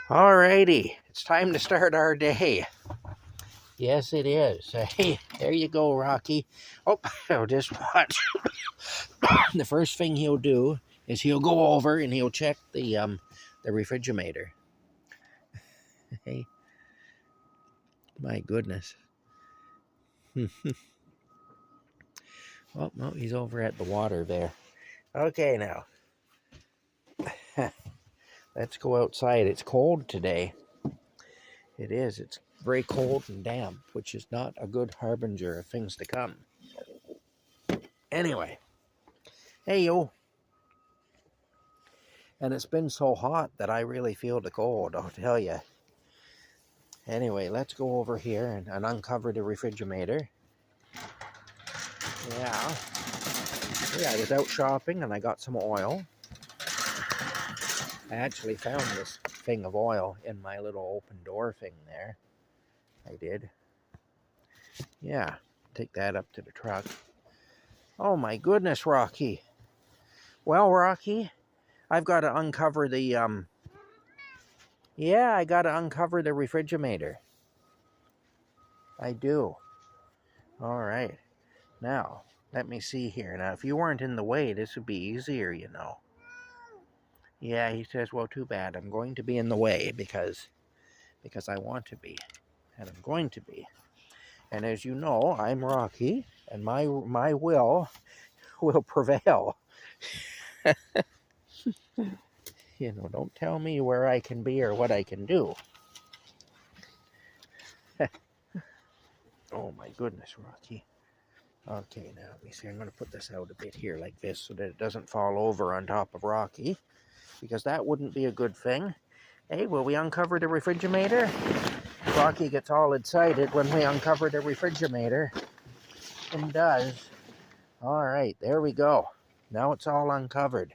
Alrighty, it's time to start our day. Yes, it is. Hey, there you go, Rocky. Oh, just watch. The first thing he'll do is he'll go over and he'll check the refrigerator. Hey, my goodness. Oh, no, he's over at the water there. Okay, now. Let's go outside. It's cold today. It is. It's very cold and damp, which is not a good harbinger of things to come. Anyway. Hey, yo. And it's been so hot that I really feel the cold, I'll tell you. Anyway, let's go over here and uncover the refrigerator. Yeah, I was out shopping and I got some oil. I actually found this thing of oil in my little open door thing there. I did. Yeah, take that up to the truck. Oh my goodness, Rocky. Well, Rocky, I've got to uncover the, yeah, I got to uncover the refrigerator. I do. All right. Now, let me see here. Now, if you weren't in the way, this would be easier, you know. Yeah, he says, well, too bad. I'm going to be in the way because I want to be. And I'm going to be. And as you know, I'm Rocky, and my will prevail. You know, don't tell me where I can be or what I can do. Oh, my goodness, Rocky. Okay, now, let me see. I'm going to put this out a bit here like this so that it doesn't fall over on top of Rocky, because that wouldn't be a good thing. Hey, will we uncover the refrigerator? Rocky gets all excited when we uncover the refrigerator. And does. All right, there we go. Now it's all uncovered.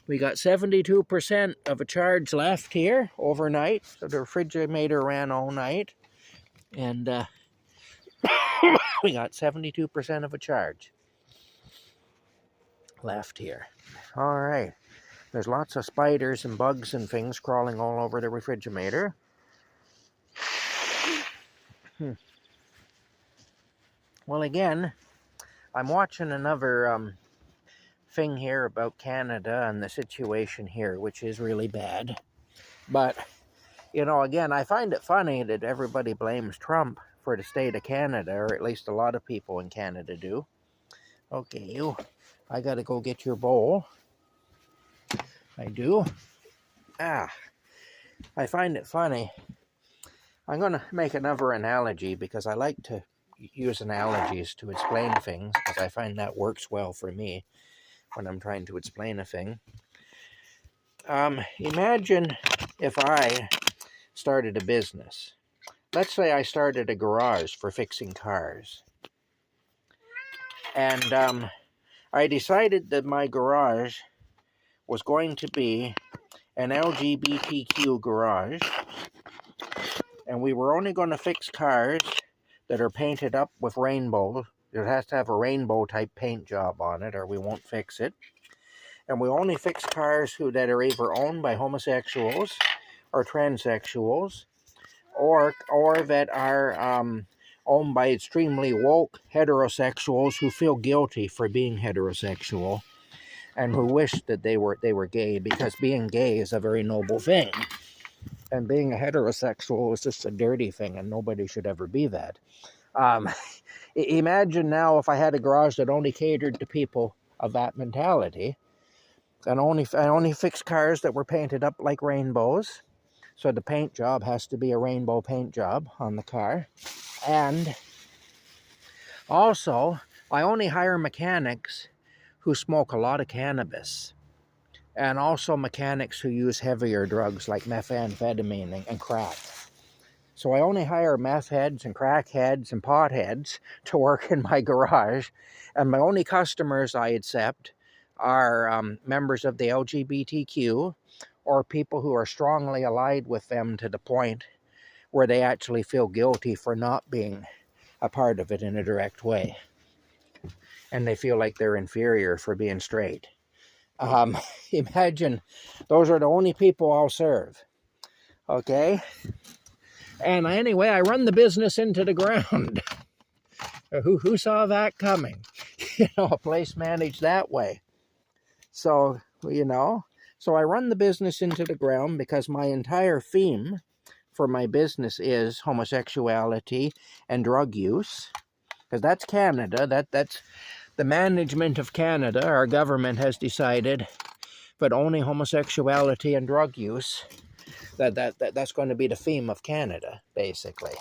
We got 72% of a charge left here overnight. So the refrigerator ran all night. And we got 72% of a charge left here. All right. There's lots of spiders and bugs and things crawling all over the refrigerator. Well, again, I'm watching another thing here about Canada and the situation here, which is really bad. But, you know, again, I find it funny that everybody blames Trump for the state of Canada, or at least a lot of people in Canada do. Okay, I gotta go get your bowl. I do. I find it funny. I'm going to make another analogy because I like to use analogies to explain things because I find that works well for me when I'm trying to explain a thing. Imagine if I started a business. Let's say I started a garage for fixing cars. And I decided that my garage was going to be an LGBTQ garage, and we were only going to fix cars that are painted up with rainbows. It has to have a rainbow type paint job on it or we won't fix it. And we only fix cars that are either owned by homosexuals or transsexuals or that are owned by extremely woke heterosexuals who feel guilty for being heterosexual and who wish that they were gay, because being gay is a very noble thing. And being a heterosexual is just a dirty thing, and nobody should ever be that. Imagine now if I had a garage that only catered to people of that mentality, and I only fixed cars that were painted up like rainbows. So the paint job has to be a rainbow paint job on the car. And also, I only hire mechanics who smoke a lot of cannabis. And also mechanics who use heavier drugs like methamphetamine and crack. So I only hire meth heads and crackheads and potheads to work in my garage. And my only customers I accept are members of the LGBTQ or people who are strongly allied with them to the point where they actually feel guilty for not being a part of it in a direct way. And they feel like they're inferior for being straight. Imagine those are the only people I'll serve. Okay? And anyway, I run the business into the ground. Who saw that coming? A place managed that way. So, so I run the business into the ground because my entire theme for my business is homosexuality and drug use. Because that's Canada. That's the management of Canada. Our government has decided that only homosexuality and drug use, that's going to be the theme of Canada, basically.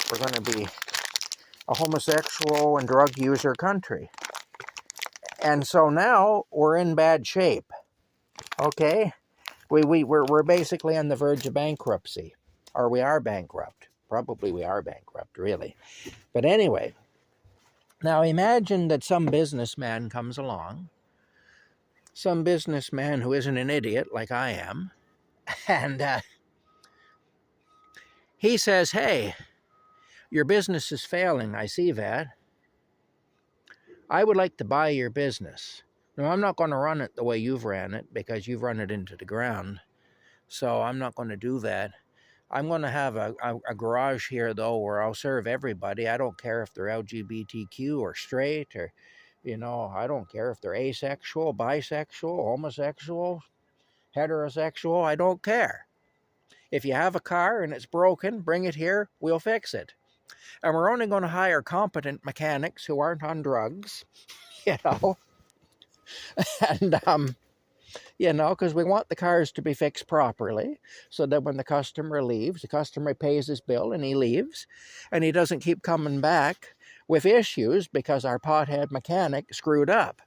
We're going to be a homosexual and drug user country. And so now we're in bad shape. Okay? We're basically on the verge of bankruptcy. Or we are bankrupt. Probably we are bankrupt, really. But anyway, now imagine that some businessman comes along, some businessman who isn't an idiot like I am, and he says, hey, your business is failing, I see that. I would like to buy your business. No, I'm not going to run it the way you've ran it because you've run it into the ground. So I'm not going to do that. I'm going to have a garage here, though, where I'll serve everybody. I don't care if they're LGBTQ or straight or, I don't care if they're asexual, bisexual, homosexual, heterosexual. I don't care. If you have a car and it's broken, bring it here. We'll fix it. And we're only going to hire competent mechanics who aren't on drugs, and, because we want the cars to be fixed properly so that when the customer leaves, the customer pays his bill and he leaves, and he doesn't keep coming back with issues because our pothead mechanic screwed up.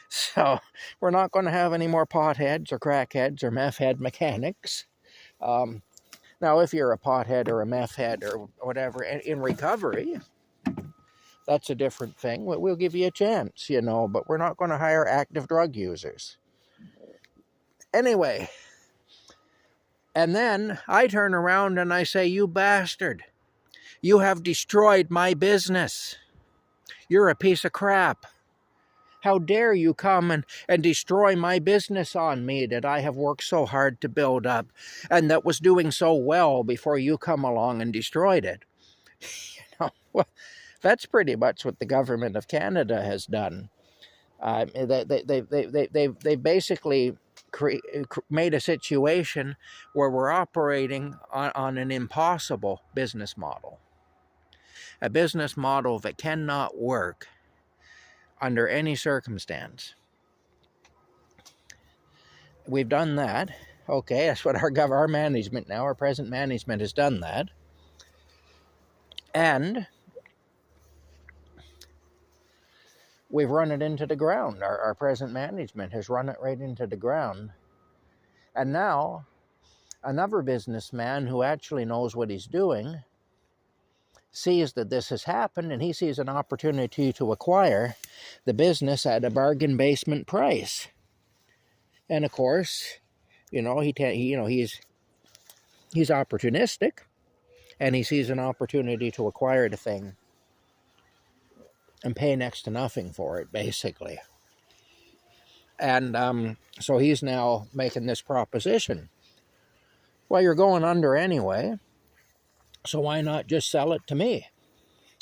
So we're not going to have any more potheads or crackheads or meth head mechanics. Now, if you're a pothead or a meth head or whatever in recovery, that's a different thing. We'll give you a chance, but we're not going to hire active drug users. Anyway, and then I turn around and I say, you bastard, you have destroyed my business. You're a piece of crap. How dare you come and destroy my business on me that I have worked so hard to build up and that was doing so well before you come along and destroyed it. Well, that's pretty much what the government of Canada has done. They basically made a situation where we're operating on an impossible business model. A business model that cannot work under any circumstance. We've done that. Okay, that's what our management now, our present management has done that. And we've run it into the ground. Our present management has run it right into the ground. And now, another businessman who actually knows what he's doing sees that this has happened, and he sees an opportunity to acquire the business at a bargain basement price. And of course, he's opportunistic, and he sees an opportunity to acquire the thing and pay next to nothing for it, basically. And so he's now making this proposition. Well, you're going under anyway, so why not just sell it to me?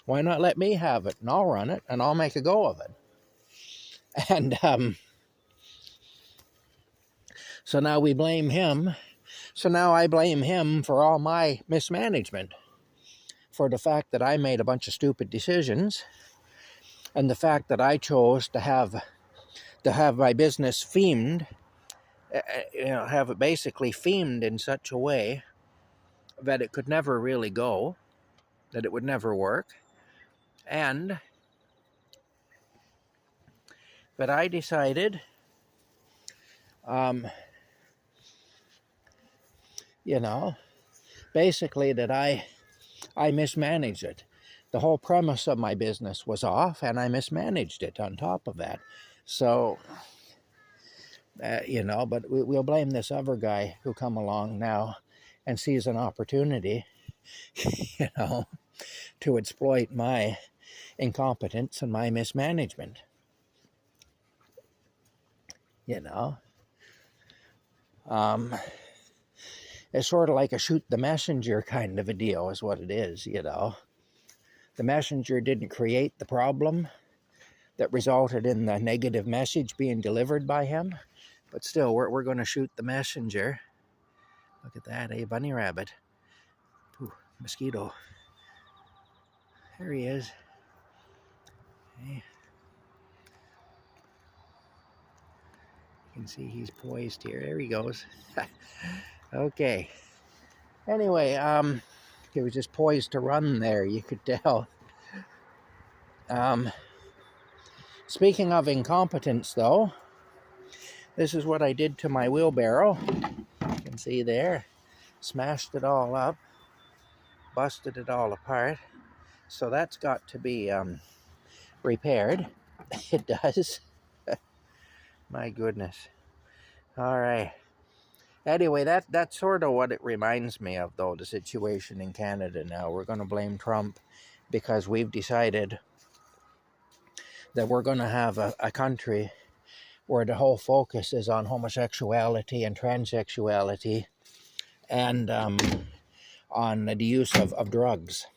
Why not let me have it, and I'll run it, and I'll make a go of it? And so now we blame him. So now I blame him for all my mismanagement, for the fact that I made a bunch of stupid decisions, and the fact that I chose to have my business themed, have it basically themed in such a way that it could never really go, that it would never work, and that I decided, basically that I mismanaged it. The whole premise of my business was off, and I mismanaged it on top of that. So, but we'll blame this other guy who come along now and sees an opportunity, to exploit my incompetence and my mismanagement. It's sort of like a shoot the messenger kind of a deal is what it is, you know. The messenger didn't create the problem that resulted in the negative message being delivered by him, but still, we're going to shoot the messenger. Look at that, eh, bunny rabbit. Ooh, mosquito. There he is. Hey. You can see he's poised here. There he goes. Okay. Anyway, he was just poised to run there, you could tell. Speaking of incompetence, though, this is what I did to my wheelbarrow. You can see there. Smashed it all up. Busted it all apart. So that's got to be repaired. It does. My goodness. All right. Anyway, that's sort of what it reminds me of, though, the situation in Canada now. We're going to blame Trump because we've decided that we're going to have a country where the whole focus is on homosexuality and transsexuality and on the use of drugs.